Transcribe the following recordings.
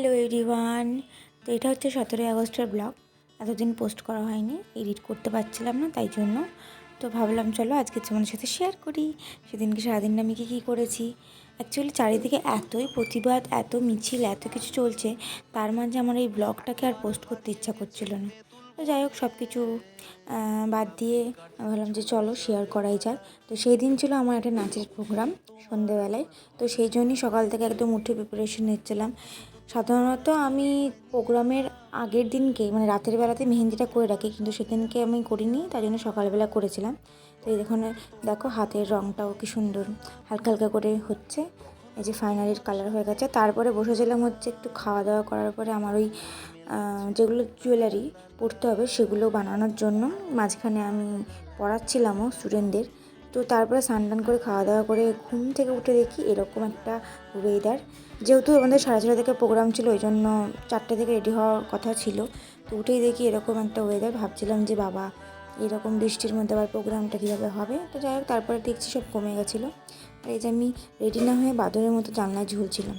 Hello everyone. তো এটা হচ্ছে 17ই আগস্টের ব্লগ। এতদিন পোস্ট করা হয়নি, এডিট করতে পারছিলাম না, তাই জন্য তো ভাবলাম চলো আজকে তোমাদের সাথে শেয়ার করি সেদিনকে সারাদিনটা আমি কী করেছি। অ্যাকচুয়ালি চারিদিকে এতই প্রতিবাদ, এত মিছিল, এত কিছু চলছে, তার মাঝে আমার এই ব্লগটাকে আর পোস্ট করতে ইচ্ছা করছিল না। তো যাই হোক, সব কিছু বাদ দিয়ে ভাবলাম যে চলো শেয়ার করাই যায়। তো সেই দিন ছিল আমার একটা নাচের প্রোগ্রাম সন্ধেবেলায়। তো সেই জন্যই সকাল থেকে একদম উঠে প্রিপারেশন নিচ্ছিলাম। সাধারণত আমি প্রোগ্রামের আগের দিনকে মানে রাতের বেলাতে মেহেন্দিটা করে রাখি, কিন্তু সেদিনকে আমি করিনি, তাই জন্য সকালবেলা করেছিলাম। তো এই দেখো হাতের রঙটাও কি সুন্দর হালকা হালকা করে হচ্ছে। এই যে ফাইনালির কালার হয়ে গেছে। তারপরে বসেছিলাম হচ্ছে একটু খাওয়া দাওয়া করার পরে আমার ওই যেগুলো জুয়েলারি পরতে হবে সেগুলো বানানোর জন্য। মাঝখানে আমি পড়াচ্ছিলামও স্টুডেন্টদের। তো তারপরে স্নান করে খাওয়া দাওয়া করে ঘুম থেকে উঠে দেখি এরকম একটা ওয়েদার। যেহেতু আমাদের 4:30 থেকে প্রোগ্রাম ছিল, ওই জন্য 4টে থেকে রেডি হওয়ার কথা ছিল। তো উঠেই দেখি এরকম একটা ওয়েদার। ভাবছিলাম যে বাবা, এরকম বৃষ্টির মধ্যে আবার প্রোগ্রামটা কীভাবে হবে। তো যাই হোক, তারপরে দেখছি সব কমে গেছিলো। আর এই যে আমি রেডি না হয়ে বাদরের মতো জানলায় ঝুলছিলাম।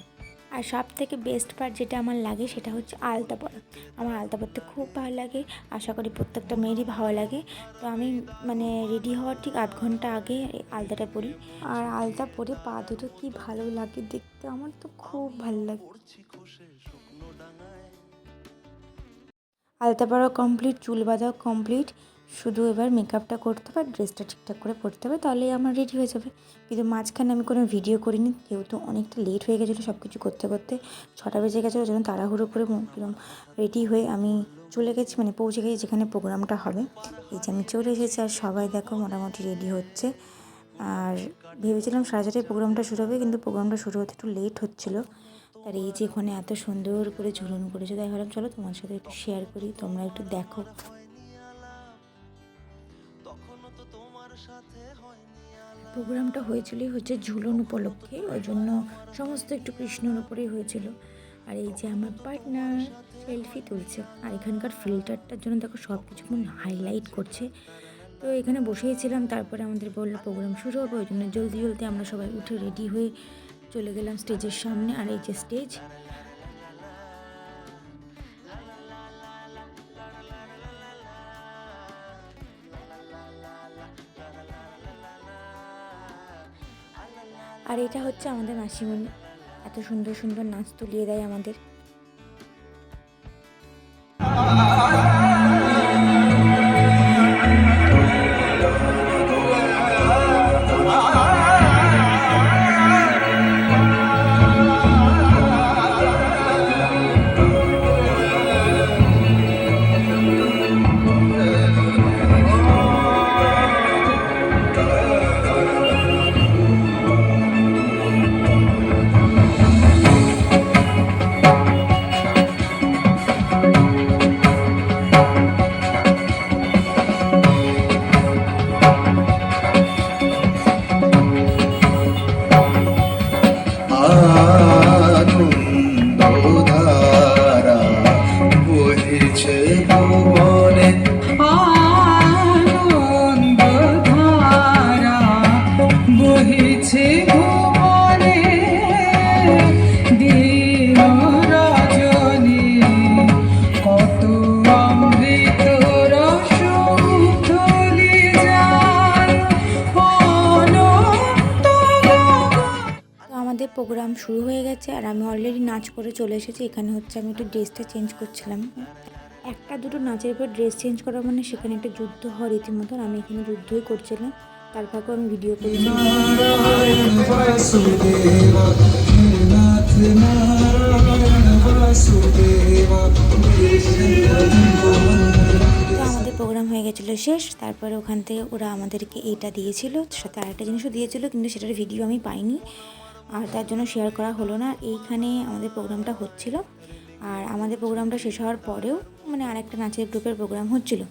আর সব থেকে বেস্ট পার্ট যেটা আমার লাগে সেটা হচ্ছে আলতা পরা। আমার আলতা পরতে খুব ভালো লাগে, আশা করি প্রত্যেকটা মেয়েরই ভালো লাগে। তো আমি মানে রেডি হওয়ার ঠিক আধ ঘন্টা আগে আলতাটা পরি। আর আলতা পরে পা দুটো কি ভালো লাগে দেখতে, আমার তো খুব ভালো লাগে। আলতা পরা কমপ্লিট, চুল বাঁধাও কমপ্লিট, শুধু এবার মেকআপটা করতে হবে, ড্রেসটা ঠিকঠাক করে পরতে হবে, তাহলেই আমার রেডি হয়ে যাবে। কিন্তু মাঝখানে আমি কোনো ভিডিও করিনি, যেহেতু অনেকটা লেট হয়ে গেছিলো সব কিছু করতে করতে। 6টা বেজে গেছিলো, যেন তাড়াহুড়ো করে কিরম রেডি হয়ে আমি চলে গেছি, মানে পৌঁছে গেছি যেখানে প্রোগ্রামটা হবে। এই যে আমি চলে এসেছি, আর সবাই দেখো মোটামুটি রেডি হচ্ছে। আর ভেবেছিলাম 4:30টায় প্রোগ্রামটা শুরু হবে, কিন্তু প্রোগ্রামটা শুরু হতে একটু লেট হচ্ছিলো। আর এই যে এখানে এত সুন্দর করে ঝুলন করেছে, তাই ভাবলাম চলো তোমার সাথে একটু শেয়ার করি, তোমরা একটু দেখো। প্রোগ্রামটা হয়েছিলই হচ্ছে ঝুলন উপলক্ষে, ওই জন্য সমস্ত একটু কৃষ্ণর উপরেই হয়েছিল। আর এই যে আমার পার্টনার সেলফি তুলছে, আর এখানকার ফিল্টারটার জন্য দেখো সব কিছু হাইলাইট করছে। তো এখানে বসেইছিলাম, তারপরে আমাদের বললো প্রোগ্রাম শুরু হবে, ওই জন্য জলদি জলদি আমরা সবাই উঠে রেডি হয়ে চলে গেলাম স্টেজের সামনে। আর এই যে স্টেজ, আর এটা হচ্ছে আমাদের মাসিমণি, এত সুন্দর সুন্দর নাচ তুলিয়ে দেয় আমাদের। প্রোগ্রাম শুরু হয়ে গেছে, আর আমি অলরেডি নাচ করে চলে এসেছি। এখানে হচ্ছে আমি একটু ড্রেসটা চেঞ্জ করছিলাম। একটা দুটো নাচের পর ড্রেস চেঞ্জ করা মানে সেখানে একটা যুদ্ধ হওয়ার রীতিমতন, আমি এখানে যুদ্ধই করছিলাম। তার ফাঁকেও আমি ভিডিও করেছিলাম। আমাদের প্রোগ্রাম হয়ে গেছিলো শেষ। তারপরে ওখান থেকে ওরা আমাদেরকে এইটা দিয়েছিল, সাথে আরেকটা জিনিসও দিয়েছিল, কিন্তু সেটার ভিডিও আমি পাইনি, আর তার জন্য শেয়ার করা হলো না। এইখানে আমাদের প্রোগ্রামটা হচ্ছিল, আর আমাদের প্রোগ্রামটা শেষ হওয়ার পরেও মানে আরেকটা নাচের গ্রুপের প্রোগ্রাম হচ্ছিল।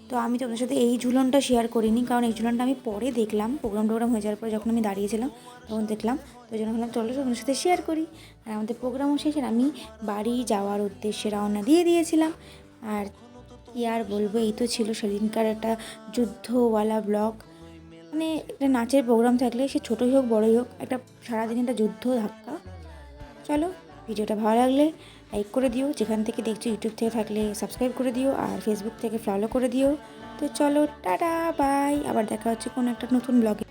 তো আমি তোমাদের সাথে এই ঝুলনটা শেয়ার করিনি, কারণ এই ঝুলনটা আমি পরে দেখলাম, প্রোগ্রাম হয়ে যাওয়ার পরে যখন আমি দাঁড়িয়েছিলাম তখন দেখলাম। তো ওই জন্য ভাবলাম চলো তোমাদের সাথে শেয়ার করি। আর আমাদের প্রোগ্রামও শেষ, আর আমি বাড়ি যাওয়ার উদ্দেশ্যে রওনা দিয়েছিলাম। আর কি আর বলবো, এই তো ছিল সেদিনকার একটা যুদ্ধওয়ালা ব্লগ। মানে একটা নাচের প্রোগ্রাম থাকলে সে ছোটোই হোক বড়োই হোক, একটা সারাদিন একটা যুদ্ধ ধাক্কা। চলো ভিডিওটা ভালো লাগলে লাইক করে দিও, যেখান থেকে দেখছো ইউটিউব থেকে থাকলে সাবস্ক্রাইব করে দিও, আর ফেসবুক থেকে ফলো করে দিও। তো চলো টাটা বাই, আবার দেখা হচ্ছে কোনো একটা নতুন ব্লগে।